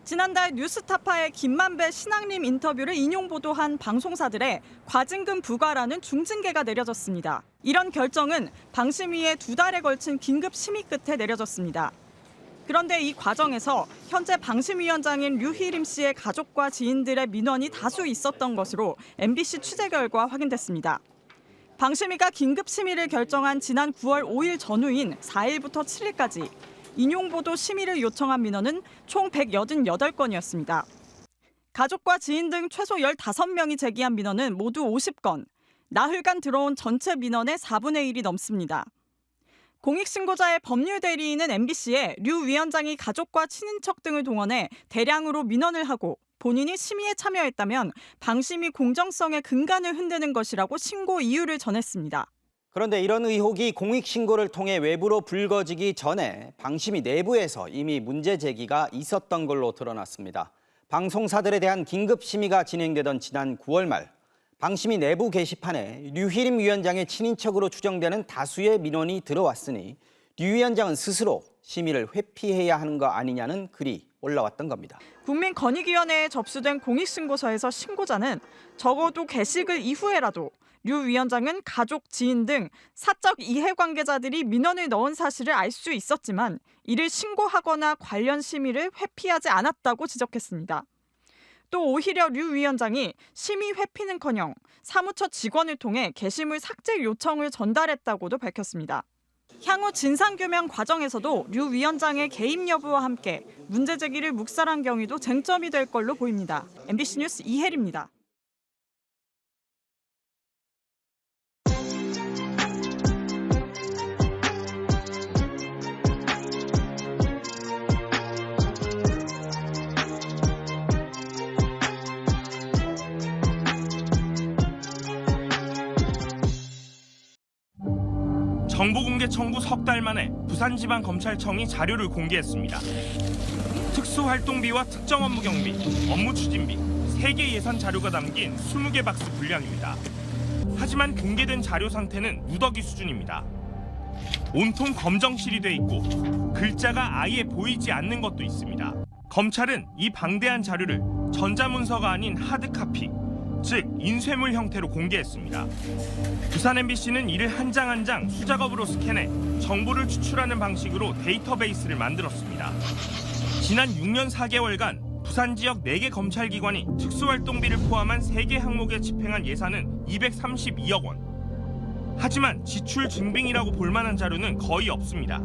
지난달 뉴스타파의 김만배 신앙림 인터뷰를 인용 보도한 방송사들의 과징금 부과라는 중징계가 내려졌습니다. 이런 결정은 방심위의 2달에 걸친 긴급 심의 끝에 내려졌습니다. 그런데 이 과정에서 현재 방심위원장인 류희림 씨의 가족과 지인들의 민원이 다수 있었던 것으로 MBC 취재 결과 확인됐습니다. 방심위가 긴급 심의를 결정한 지난 9월 5일 전후인 4일부터 7일까지 인용보도 심의를 요청한 민원은 총 188건이었습니다. 가족과 지인 등 최소 15명이 제기한 민원은 모두 50건, 나흘간 들어온 전체 민원의 4분의 1이 넘습니다. 공익신고자의 법률 대리인은 MBC에 류 위원장이 가족과 친인척 등을 동원해 대량으로 민원을 하고 본인이 심의에 참여했다면 방심위 공정성의 근간을 흔드는 것이라고 신고 이유를 전했습니다. 그런데 이런 의혹이 공익신고를 통해 외부로 불거지기 전에 방심위 내부에서 이미 문제 제기가 있었던 걸로 드러났습니다. 방송사들에 대한 긴급 심의가 진행되던 지난 9월 말 방심위 내부 게시판에 류희림 위원장의 친인척으로 추정되는 다수의 민원이 들어왔으니 류 위원장은 스스로 심의를 회피해야 하는 거 아니냐는 글이 올라왔던 겁니다. 국민권익위원회에 접수된 공익신고서에서 신고자는 적어도 게시글 이후에라도 류 위원장은 가족, 지인 등 사적 이해관계자들이 민원을 넣은 사실을 알 수 있었지만 이를 신고하거나 관련 심의를 회피하지 않았다고 지적했습니다. 또 오히려 류 위원장이 심의 회피는커녕 사무처 직원을 통해 게시물 삭제 요청을 전달했다고도 밝혔습니다. 향후 진상규명 과정에서도 류 위원장의 개입 여부와 함께 문제 제기를 묵살한 경위도 쟁점이 될 걸로 보입니다. MBC 뉴스 이혜리입니다. 정보공개 청구 석 달 만에 부산지방검찰청이 자료를 공개했습니다. 특수활동비와 특정 업무 경비, 업무 추진비, 3개 예산 자료가 담긴 20개 박스 분량입니다. 하지만 공개된 자료 상태는 누더기 수준입니다. 온통 검정실이 돼 있고 글자가 아예 보이지 않는 것도 있습니다. 검찰은 이 방대한 자료를 전자문서가 아닌 하드카피, 즉 인쇄물 형태로 공개했습니다. 부산 MBC는 이를 한 장 한 장 수작업으로 스캔해 정보를 추출하는 방식으로 데이터베이스를 만들었습니다. 지난 6년 4개월간 부산 지역 4개 검찰기관이 특수활동비를 포함한 3개 항목에 집행한 예산은 232억 원. 하지만 지출 증빙이라고 볼만한 자료는 거의 없습니다.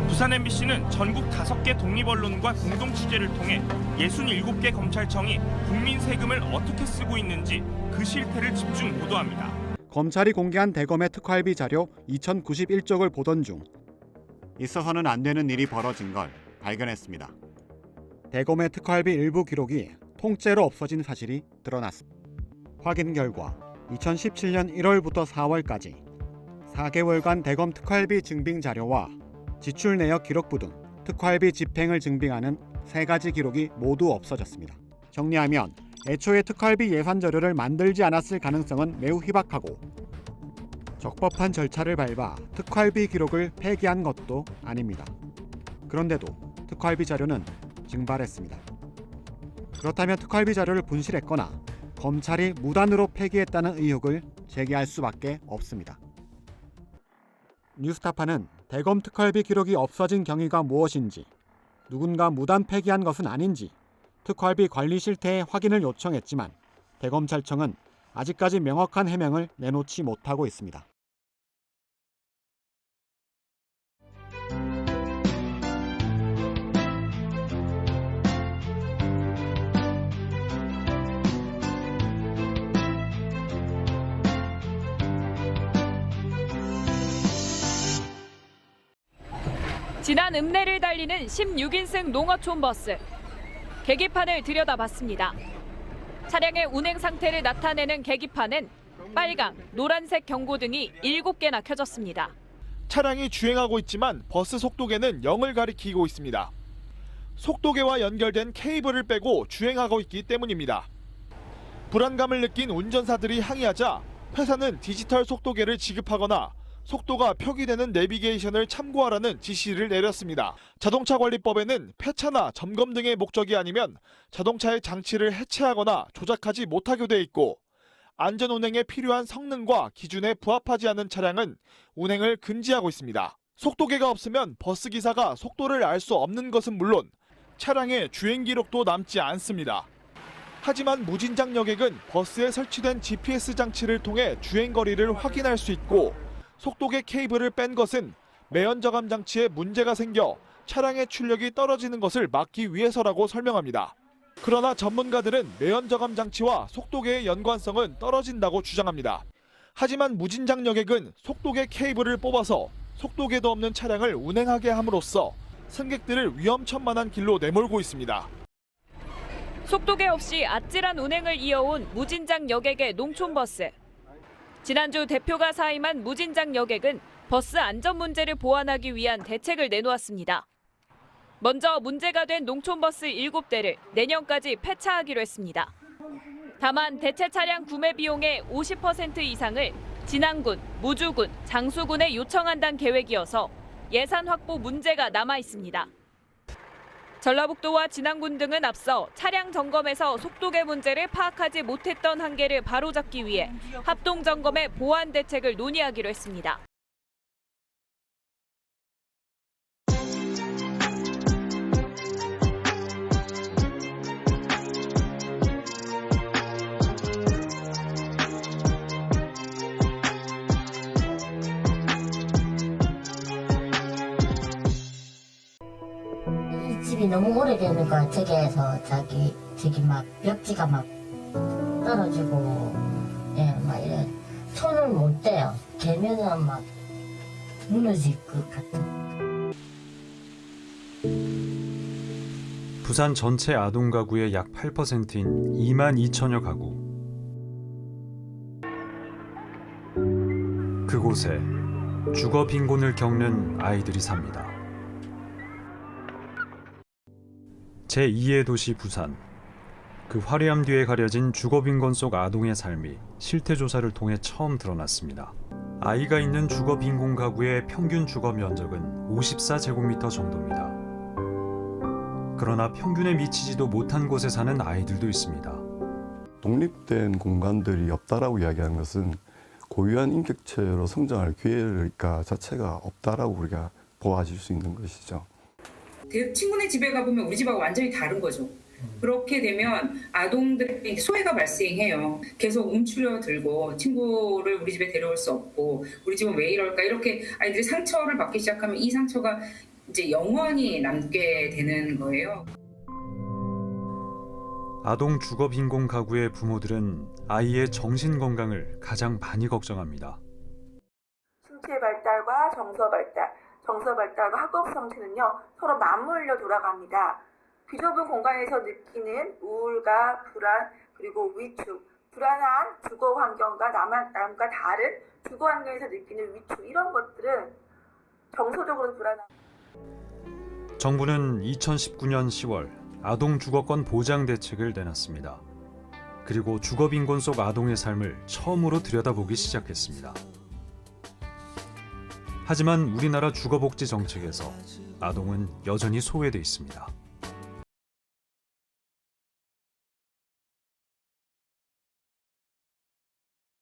부산 MBC는 전국 5개 독립언론과 공동 취재를 통해 67개 검찰청이 국민 세금을 어떻게 쓰고 있는지 그 실태를 집중 보도합니다. 검찰이 공개한 대검의 특활비 자료 2091쪽을 보던 중 있어서는 안 되는 일이 벌어진 걸 발견했습니다. 대검의 특활비 일부 기록이 통째로 없어진 사실이 드러났습니다. 확인 결과 2017년 1월부터 4월까지 4개월간 대검 특활비 증빙 자료와 지출 내역 기록부 등 특활비 집행을 증빙하는 3가지 기록이 모두 없어졌습니다. 정리하면 애초에 특활비 예산 자료를 만들지 않았을 가능성은 매우 희박하고 적법한 절차를 밟아 특활비 기록을 폐기한 것도 아닙니다. 그런데도 특활비 자료는 증발했습니다. 그렇다면 특활비 자료를 분실했거나 검찰이 무단으로 폐기했다는 의혹을 제기할 수밖에 없습니다. 뉴스타파는 대검 특활비 기록이 없어진 경위가 무엇인지, 누군가 무단 폐기한 것은 아닌지 특활비 관리 실태의 확인을 요청했지만 대검찰청은 아직까지 명확한 해명을 내놓지 못하고 있습니다. 지난 읍내를 달리는 16인승 농어촌 버스. 계기판을 들여다봤습니다. 차량의 운행 상태를 나타내는 계기판엔 빨강, 노란색 경고등이 7개나 켜졌습니다. 차량이 주행하고 있지만 버스 속도계는 0을 가리키고 있습니다. 속도계와 연결된 케이블을 빼고 주행하고 있기 때문입니다. 불안감을 느낀 운전사들이 항의하자 회사는 디지털 속도계를 지급하거나 속도가 표기되는 내비게이션을 참고하라는 지시를 내렸습니다. 자동차관리법에는 폐차나 점검 등의 목적이 아니면 자동차의 장치를 해체하거나 조작하지 못하게 돼 있고 안전운행에 필요한 성능과 기준에 부합하지 않는 차량은 운행을 금지하고 있습니다. 속도계가 없으면 버스기사가 속도를 알 수 없는 것은 물론 차량의 주행 기록도 남지 않습니다. 하지만 무진장 여객은 버스에 설치된 GPS 장치를 통해 주행 거리를 확인할 수 있고 속도계 케이블을 뺀 것은 매연 저감 장치에 문제가 생겨 차량의 출력이 떨어지는 것을 막기 위해서라고 설명합니다. 그러나 전문가들은 매연 저감 장치와 속도계의 연관성은 떨어진다고 주장합니다. 하지만 무진장 여객은 속도계 케이블을 뽑아서 속도계도 없는 차량을 운행하게 함으로써 승객들을 위험천만한 길로 내몰고 있습니다. 속도계 없이 아찔한 운행을 이어온 무진장 여객의 농촌버스. 지난주 대표가 사임한 무진장 여객은 버스 안전 문제를 보완하기 위한 대책을 내놓았습니다. 먼저 문제가 된 농촌버스 7대를 내년까지 폐차하기로 했습니다. 다만 대체 차량 구매 비용의 50% 이상을 진안군, 무주군, 장수군에 요청한다는 계획이어서 예산 확보 문제가 남아 있습니다. 전라북도와 진안군 등은 앞서 차량 점검에서 속도계 문제를 파악하지 못했던 한계를 바로잡기 위해 합동 점검의 보완 대책을 논의하기로 했습니다. 집이 너무 오래되니까 저기에서 저기 막 벽지가 막 떨어지고 막 이래 손을 못 대요. 개면은 막 무너질 것 같은. 부산 전체 아동 가구의 약 8%인 2만 2천여 가구. 그곳에 주거 빈곤을 겪는 아이들이 삽니다. 제2의 도시 부산. 그 화려함 뒤에 가려진 주거 빈곤 속 아동의 삶이 실태 조사를 통해 처음 드러났습니다. 아이가 있는 주거 빈곤 가구의 평균 주거 면적은 54제곱미터 정도입니다. 그러나 평균에 미치지도 못한 곳에 사는 아이들도 있습니다. 독립된 공간들이 없다라고 이야기하는 것은 고유한 인격체로 성장할 기회가 자체가 없다라고 우리가 보아질 수 있는 것이죠. 친구네 집에 가보면 우리 집하고 완전히 다른 거죠. 그렇게 되면 아동들에게 소외가 발생해요. 계속 움츠려 들고 친구를 우리 집에 데려올 수 없고 우리 집은 왜 이럴까 이렇게 아이들이 상처를 받기 시작하면 이 상처가 이제 영원히 남게 되는 거예요. 아동 주거 빈곤 가구의 부모들은 아이의 정신 건강을 가장 많이 걱정합니다. 신체 발달과 정서 발달과 학업 성취는요 서로 맞물려 돌아갑니다. 비좁은 공간에서 느끼는 우울과 불안 그리고 위축, 불안한 주거 환경과 남과 다른 주거 환경에서 느끼는 위축 이런 것들은 정서적으로 불안한. 정부는 2019년 10월 아동 주거권 보장 대책을 내놨습니다. 그리고 주거 빈곤 속 아동의 삶을 처음으로 들여다보기 시작했습니다. 하지만 우리나라 주거복지 정책에서 아동은 여전히 소외돼 있습니다.